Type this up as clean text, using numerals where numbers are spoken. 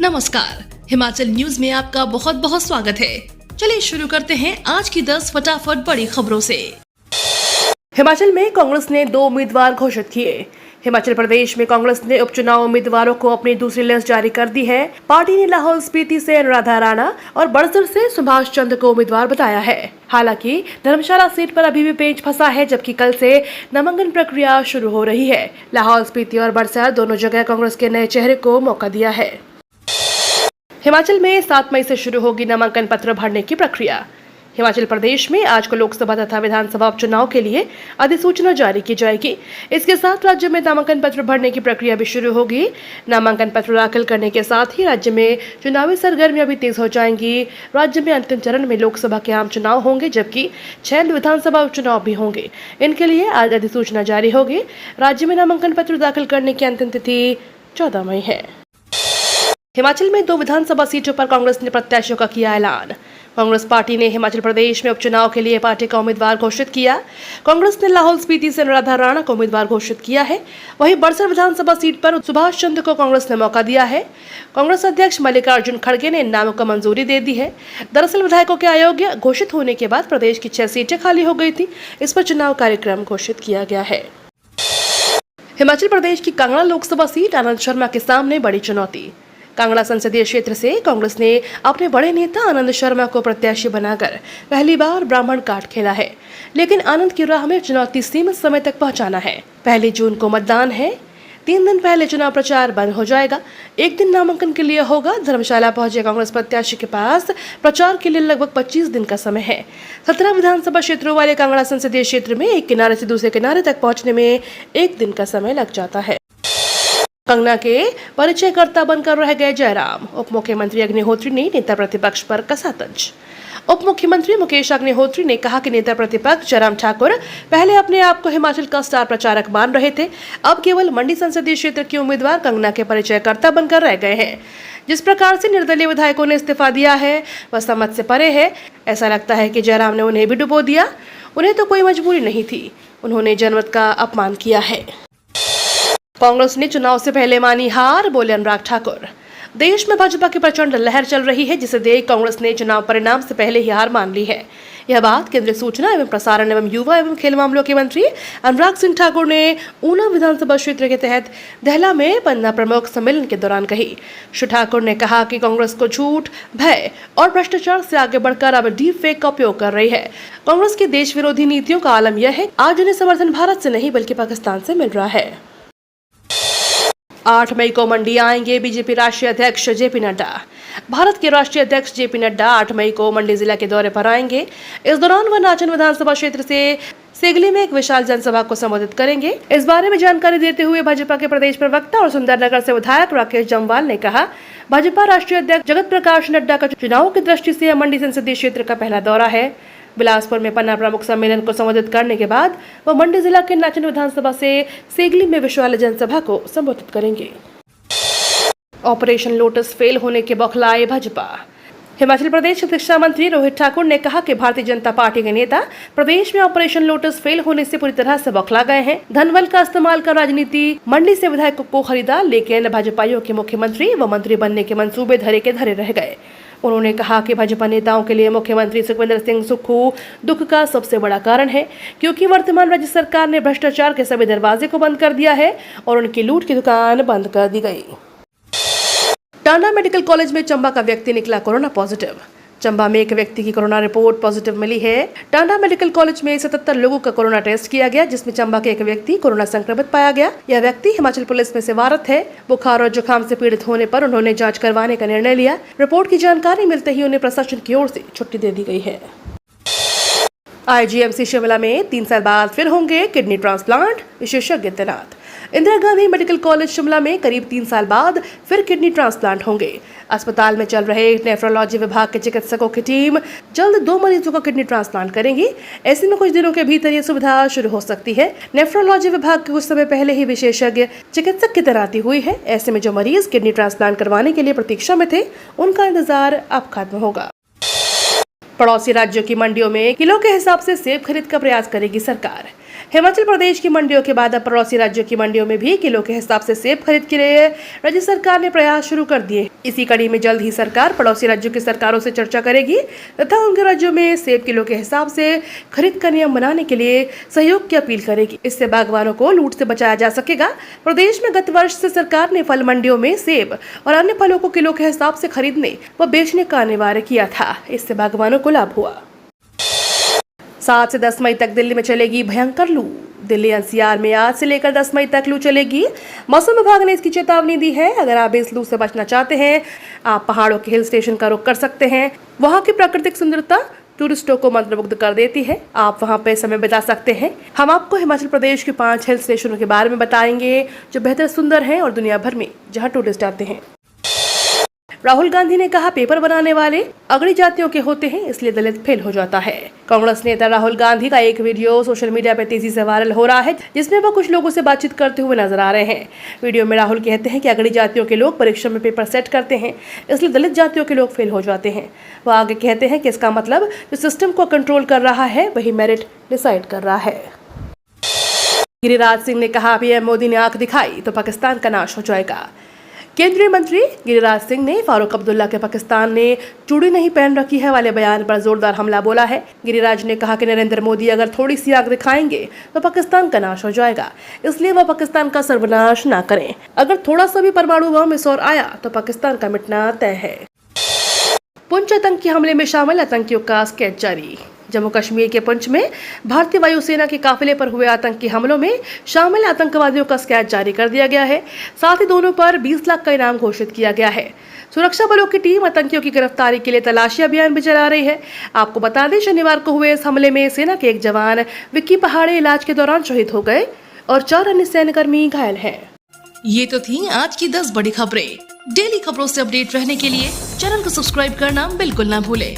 नमस्कार, हिमाचल न्यूज में आपका बहुत बहुत स्वागत है। चलिए शुरू करते हैं आज की 10 फटाफट बड़ी खबरों से। हिमाचल में कांग्रेस ने 2 उम्मीदवार घोषित किए। हिमाचल प्रदेश में कांग्रेस ने उपचुनाव उम्मीदवारों को अपनी दूसरी लिस्ट जारी कर दी है। पार्टी ने लाहौल स्पीति से अनुराधा राणा और बड़सर से सुभाष चंद्र को उम्मीदवार बताया है। हालांकि धर्मशाला सीट पर अभी भी पेच फंसा है, जबकि कल से नामांकन प्रक्रिया शुरू हो रही है। लाहौल स्पीति और बड़सर दोनों जगह कांग्रेस के नए चेहरे को मौका दिया है। हिमाचल में 7 मई से शुरू होगी नामांकन पत्र भरने की प्रक्रिया। हिमाचल प्रदेश में आज को लोकसभा तथा विधानसभा उपचुनाव के लिए अधिसूचना जारी की जाएगी। इसके साथ राज्य में नामांकन पत्र भरने की प्रक्रिया भी शुरू होगी। नामांकन पत्र दाखिल करने के साथ ही राज्य में चुनावी सरगर्मियां भी तेज हो जाएंगी। राज्य में अंतिम चरण में लोकसभा के आम चुनाव होंगे, जबकि 6 विधानसभा उपचुनाव भी होंगे। इनके लिए आज अधिसूचना जारी होगी। राज्य में नामांकन पत्र दाखिल करने की अंतिम तिथि 14 मई है। हिमाचल में 2 विधानसभा सीटों पर कांग्रेस ने प्रत्याशियों का किया ऐलान। कांग्रेस पार्टी ने हिमाचल प्रदेश में उपचुनाव के लिए पार्टी का उम्मीदवार घोषित किया। कांग्रेस ने लाहौल स्पीति से अनुराधा राणा को उम्मीदवार घोषित किया है। वहीं बड़सर विधानसभा सीट पर सुभाष चंद्र को कांग्रेस ने मौका दिया है। कांग्रेस अध्यक्ष मल्लिकार्जुन खड़गे ने इन नामों को मंजूरी दे दी है। दरअसल विधायकों के अयोग्य घोषित होने के बाद प्रदेश की 6 सीटें खाली हो गई थी। इस पर चुनाव कार्यक्रम घोषित किया गया है। हिमाचल प्रदेश की कांगड़ा लोकसभा सीट आनंद शर्मा के सामने बड़ी चुनौती। कांगड़ा संसदीय क्षेत्र से कांग्रेस ने अपने बड़े नेता आनंद शर्मा को प्रत्याशी बनाकर पहली बार ब्राह्मण कार्ड खेला है, लेकिन आनंद की राह में चुनौती सीमित समय तक पहुंचाना है। 1 जून को मतदान है। 3 दिन पहले चुनाव प्रचार बंद हो जाएगा। 1 दिन नामांकन के लिए होगा। धर्मशाला पहुंचे कांग्रेस प्रत्याशी के पास प्रचार के लिए लगभग 25 दिन का समय है। 17 विधानसभा क्षेत्रों वाले कांगड़ा संसदीय क्षेत्र में एक किनारे से दूसरे किनारे तक पहुंचने में 1 दिन का समय लग जाता है। कंगना के परिचयकर्ता बनकर रह गए जयराम। उप मुख्यमंत्री अग्निहोत्री ने नेता प्रतिपक्ष पर कसा तंज। उप मुख्यमंत्री मुकेश अग्निहोत्री ने कहा कि नेता प्रतिपक्ष जयराम ठाकुर पहले अपने आप को हिमाचल का स्टार प्रचारक मान रहे थे, अब केवल मंडी संसदीय क्षेत्र के उम्मीदवार कंगना के परिचयकर्ता बनकर रह गए हैं। जिस प्रकार से निर्दलीय विधायकों ने इस्तीफा दिया है वह समझ से परे है। ऐसा लगता है कि जयराम ने उन्हें भी डुबो दिया। उन्हें तो कोई मजबूरी नहीं थी, उन्होंने जनमत का अपमान किया है। कांग्रेस ने चुनाव से पहले मानी हार, बोले अनुराग ठाकुर। देश में भाजपा की प्रचंड लहर चल रही है, जिसे देख कांग्रेस ने चुनाव परिणाम से पहले ही हार मान ली है। यह बात केंद्रीय सूचना एवं प्रसारण एवं युवा एवं खेल मामलों के मंत्री अनुराग सिंह ठाकुर ने ऊना विधानसभा क्षेत्र के तहत दहला में पन्ना प्रमुख सम्मेलन के दौरान कही। श्री ठाकुर ने कहा कि कांग्रेस को झूठ, भय और भ्रष्टाचार से आगे बढ़कर अब डीप फेक का उपयोग कर रही है। कांग्रेस की देश विरोधी नीतियों का आलम यह है, आज उन्हें समर्थन भारत से नहीं बल्कि पाकिस्तान से मिल रहा है। 8 मई को मंडी आएंगे बीजेपी राष्ट्रीय अध्यक्ष जेपी नड्डा। भारत के राष्ट्रीय अध्यक्ष जेपी नड्डा 8 मई को मंडी जिला के दौरे पर आएंगे। इस दौरान वह नाचन विधानसभा क्षेत्र से सेगली में एक विशाल जनसभा को संबोधित करेंगे। इस बारे में जानकारी देते हुए भाजपा के प्रदेश प्रवक्ता और सुंदरनगर से विधायक राकेश जम्वाल ने कहा, भाजपा राष्ट्रीय अध्यक्ष जगत प्रकाश नड्डा का चुनाव की दृष्टि से मंडी संसदीय क्षेत्र का पहला दौरा है। बिलासपुर में पन्ना प्रमुख सम्मेलन को संबोधित करने के बाद वह मंडी जिला के नाचन विधानसभा से सेगली में विशाल जनसभा को संबोधित करेंगे। ऑपरेशन लोटस फेल होने के बौखलाए भाजपा। हिमाचल प्रदेश के शिक्षा मंत्री रोहित ठाकुर ने कहा कि भारतीय जनता पार्टी के नेता प्रदेश में ऑपरेशन लोटस फेल होने से पूरी तरह से बौखला गए हैं। धनबल का इस्तेमाल कर राजनीति मंडी से विधायकों को खरीदा, लेकिन भाजपाइयों के मुख्यमंत्री व मंत्री बनने के मंसूबे धरे के धरे रह गए। उन्होंने कहा कि भाजपा नेताओं के लिए मुख्यमंत्री सुखविंदर सिंह सुक्खू दुख का सबसे बड़ा कारण है, क्योंकि वर्तमान राज्य सरकार ने भ्रष्टाचार के सभी दरवाजे को बंद कर दिया है और उनकी लूट की दुकान बंद कर दी गई। टांडा मेडिकल कॉलेज में चंबा का व्यक्ति निकला कोरोना पॉजिटिव। चंबा में एक व्यक्ति की कोरोना रिपोर्ट पॉजिटिव मिली है। टांडा मेडिकल कॉलेज में 77 लोगों का कोरोना टेस्ट किया गया, जिसमें चंबा के एक व्यक्ति कोरोना संक्रमित पाया गया। यह व्यक्ति हिमाचल पुलिस में सेवारत है। बुखार और जुकाम से पीड़ित होने पर उन्होंने जांच करवाने का निर्णय लिया। रिपोर्ट की जानकारी मिलते ही उन्हें प्रशासन की ओर से छुट्टी दे दी गई है। आईजीएमसी शिमला में 3 साल बाद फिर होंगे किडनी ट्रांसप्लांट, विशेषज्ञ तैनात। इंदिरा गांधी मेडिकल कॉलेज शिमला में करीब 3 साल बाद फिर किडनी ट्रांसप्लांट होंगे। अस्पताल में चल रहे नेफ्रोलॉजी विभाग के चिकित्सकों की टीम जल्द 2 मरीजों का किडनी ट्रांसप्लांट करेंगी। ऐसे में कुछ दिनों के भीतर ये सुविधा शुरू हो सकती है। नेफ्रोलॉजी विभाग के कुछ समय पहले ही विशेषज्ञ चिकित्सक की तैनाती हुई है। ऐसे में जो मरीज किडनी ट्रांसप्लांट करवाने के लिए प्रतीक्षा में थे, उनका इंतजार अब खत्म होगा। पड़ोसी राज्यों की मंडियों में किलो के हिसाब से सेब खरीद का प्रयास करेगी सरकार। हिमाचल प्रदेश की मंडियों के बाद अब पड़ोसी राज्यों की मंडियों में भी किलो के हिसाब से सेब खरीद के लिए राज्य सरकार ने प्रयास शुरू कर दिए। इसी कड़ी में जल्द ही सरकार पड़ोसी राज्यों की सरकारों से चर्चा करेगी तथा उनके राज्यों में सेब किलो के हिसाब से खरीद का नियम बनाने के लिए सहयोग की अपील करेगी। इससे बागवानों को लूट से बचाया जा सकेगा। प्रदेश में गत वर्ष से सरकार ने फल मंडियों में सेब और अन्य फलों को किलो के हिसाब से खरीदने व बेचने का अनिवार्य किया था। इससे बागवानों को लाभ हुआ। 7 से 10 मई तक दिल्ली में चलेगी भयंकर लू। दिल्ली एनसीआर में आज से लेकर 10 मई तक लू चलेगी। मौसम विभाग ने इसकी चेतावनी दी है। अगर आप इस लू से बचना चाहते हैं, आप पहाड़ों के हिल स्टेशन का रुख कर सकते हैं। वहां की प्राकृतिक सुंदरता टूरिस्टों को मंत्रमुग्ध कर देती है। आप वहां पे समय बिता सकते हैं। हम आपको हिमाचल प्रदेश के 5 हिल स्टेशनों के बारे में बताएंगे जो बेहतर सुंदर हैं और दुनिया भर में जहां टूरिस्ट आते हैं। राहुल गांधी ने कहा, पेपर बनाने वाले अगड़ी जातियों के होते हैं, इसलिए दलित फेल हो जाता है। कांग्रेस नेता राहुल गांधी का एक वीडियो सोशल मीडिया पर तेजी से वायरल हो रहा है, जिसमें वह कुछ लोगों से बातचीत करते हुए नजर आ रहे हैं। वीडियो में राहुल कहते हैं कि अगड़ी जातियों के लोग परीक्षा में पेपर सेट करते हैं, इसलिए दलित जातियों के लोग फेल हो जाते हैं। वह आगे कहते हैं कि इसका मतलब जो सिस्टम को कंट्रोल कर रहा है वही मेरिट डिसाइड कर रहा है। गिरिराज सिंह ने कहा, पीएम मोदी ने आंख दिखाई तो पाकिस्तान का नाश हो जाएगा। केंद्रीय मंत्री गिरिराज सिंह ने फारूक अब्दुल्ला के पाकिस्तान ने चूड़ी नहीं पहन रखी है वाले बयान पर जोरदार हमला बोला है। गिरिराज ने कहा कि नरेंद्र मोदी अगर थोड़ी सी आग दिखाएंगे तो पाकिस्तान का नाश हो जाएगा, इसलिए वह पाकिस्तान का सर्वनाश ना करें। अगर थोड़ा सा भी परमाणु बम इस ओर आया तो पाकिस्तान का मिटना तय है। पुंछ आतंकी हमले में शामिल आतंकियों का स्केच जारी। जम्मू कश्मीर के पुंछ में भारतीय वायुसेना के काफिले पर हुए आतंकी हमलों में शामिल आतंकवादियों का स्केच जारी कर दिया गया है। साथ ही दोनों पर 20 लाख का इनाम घोषित किया गया है। सुरक्षा बलों की टीम आतंकियों की गिरफ्तारी के लिए तलाशी अभियान भी चला रही है। आपको बता दें, शनिवार को हुए इस हमले में सेना के एक जवान विक्की पहाड़े इलाज के दौरान शहीद हो गए और 4 अन्य सैन्यकर्मी घायल हैं। ये तो थी आज की 10 बड़ी खबरें। डेली खबरों से अपडेट रहने के लिए चैनल को सब्सक्राइब करना बिल्कुल ना भूलें।